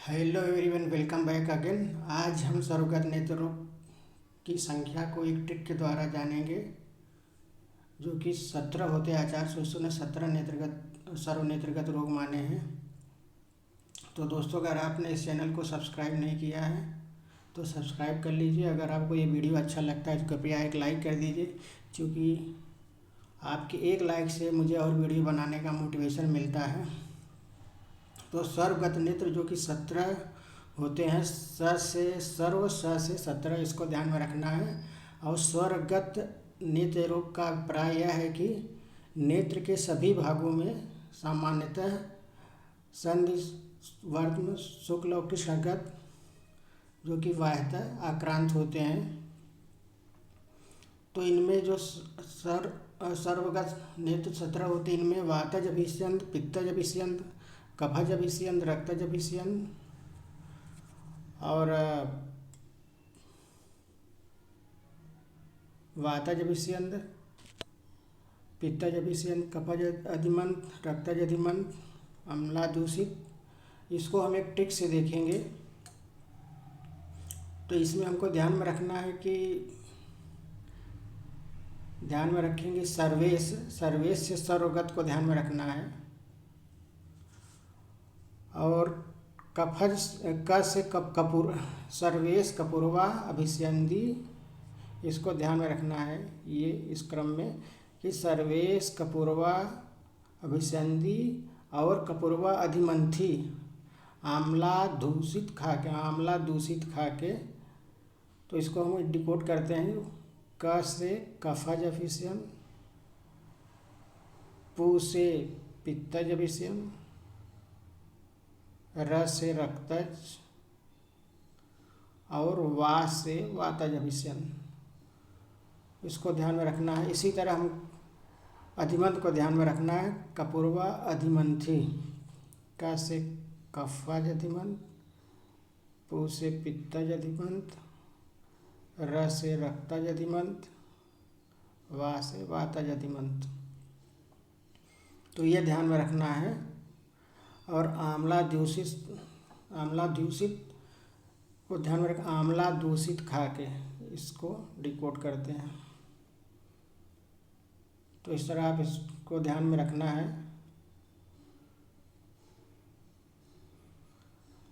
Hello everyone, welcome back again. आज हम सर्वगत नेत्रों की संख्या को एक ट्रिक के द्वारा जानेंगे, जो कि 17 होते हैं। आचार्य सुश्रुत ने 17 नेत्रगत सर्वनेत्रगत रोग माने हैं। तो दोस्तों, अगर आपने इस चैनल को सब्सक्राइब नहीं किया है तो सब्सक्राइब कर लीजिए। अगर आपको ये वीडियो अच्छा लगता है तो कृपया एक लाइक कर दीजिए, क्योंकि आपके एक लाइक से मुझे और वीडियो बनाने का मोटिवेशन मिलता है। तो सर्वगत नेत्र जो कि 17 होते हैं, स से सर्व, स से 17, इसको ध्यान में रखना है। और स्वरगत नेत्र रोग का अभिप्राय यह है कि नेत्र के सभी भागों में सामान्यतः संधि वर्त्म शुक्ल और कृष्णगत जो कि बाह्यतः आक्रांत होते हैं। तो इनमें जो सर्वगत नेत्र 17 होते हैं, इनमें वातज अभिष्यंद, पित्तज अभिष्यंद, कफज अभिष्यंद, रक्तज अभिष्यंद और वातज अभिष्यंद, पित्तज अभिष्यंद, कफज अधिमंत, रक्तज अधिमंत, अम्ला दूषित, इसको हम एक ट्रिक से देखेंगे। तो इसमें हमको ध्यान में रखना है कि ध्यान में रखेंगे सर्वेश से सर्वगत को ध्यान में रखना है। और कफज क से कपूर सर्वेश कपूरवा अभिष्यंदी, इसको ध्यान में रखना है ये इस क्रम में कि सर्वेश कपूरवा अभिष्यंदी और कपूरवा अधिमंथी आंवला दूषित खा के। तो इसको हम डिकोड करते हैं। क से कफज अभिष्यंद, पू से पित्तज अभिष्यंद, र से रक्तज और वा से वातज अभिष्यंद, इसको ध्यान में रखना है। इसी तरह हम अधिमंत को ध्यान में रखना है। कपूरवा अधिमंथी, क से कफज अधिमंत, पू से पित्तज अधिमंत, र से रक्तज अधिमंत, वा से वातज अधिमंत, तो ये ध्यान में रखना है। और आंवला दूषित को ध्यान में रख, आंवला दूषित खा के, इसको डिकोड करते हैं। तो इस तरह आप इसको ध्यान में रखना है।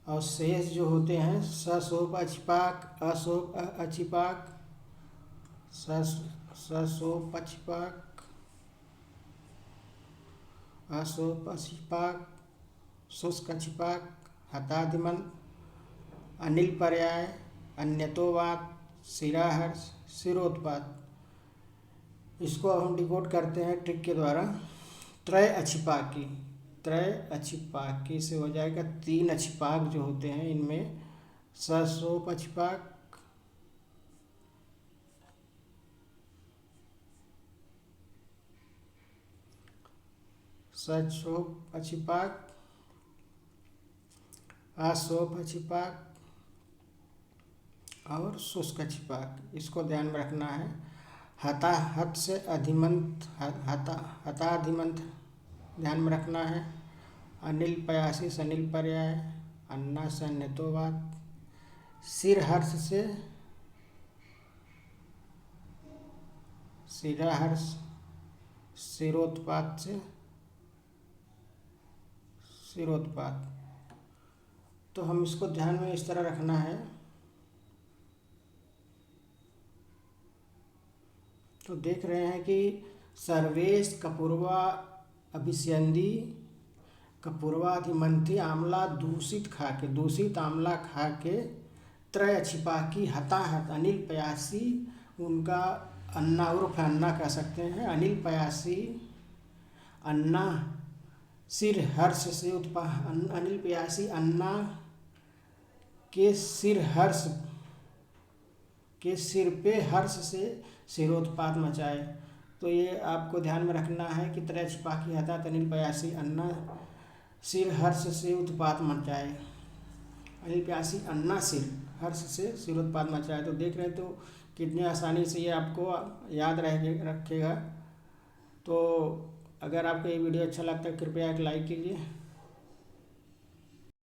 और शेष जो होते हैं, सशोप अचिपाक, अशोप अचिपाक, सशोप अचिपाक, अशोप अचिपाक, शुष्क अचिपाक, हताधिमंत, अनिल पर्याय, अन्यतोवात, शिराहर्ष, शिरोत्पात, इसको हम डिकोड करते हैं ट्रिक के द्वारा। त्रय अचिपाकी से हो जाएगा 3 अचिपाक जो होते हैं, इनमें सशोप अचिपाक, सशोप अचिपाक, अशोप अचिपाक और शुष्क अचिपाक, इसको ध्यान में रखना है। हत से अधिमंत, हताधिमंत ध्यान में रखना है। अनिल पयासी से अनिल पर्याय, अन्ना से अन्यतोवात, शिरहर्ष से शिराहर्ष, शिरोत्पात से शिरोत्पात। तो हम इसको ध्यान में इस तरह रखना है। तो देख रहे हैं कि सर्वेश कपूरवा अभिष्यंदी, कपूरवा अधिमंथी आंवला दूषित आंवला खा के, त्रय अचिपाकी, हताहत अनिल पयासी, उनका अन्ना उर्फ अन्ना कह सकते हैं, अनिल पयासी, अन्ना सिर हर्ष से अनिल पयासी अन्ना के सिर पे हर्ष से शिरोत्पात मचाए। तो ये आपको ध्यान में रखना है कि त्रय अचिपाकी, हताहत अनिल पयासी, अन्ना सिर हर्ष से उत्पात मचाए। अनिल पयासी अन्ना सिर हर्ष से शिरोत्पात मचाए। तो देख रहे हैं तो कितनी आसानी से ये आपको याद रखेगा। तो अगर आपको ये वीडियो अच्छा लगता है कृपया एक लाइक कीजिए।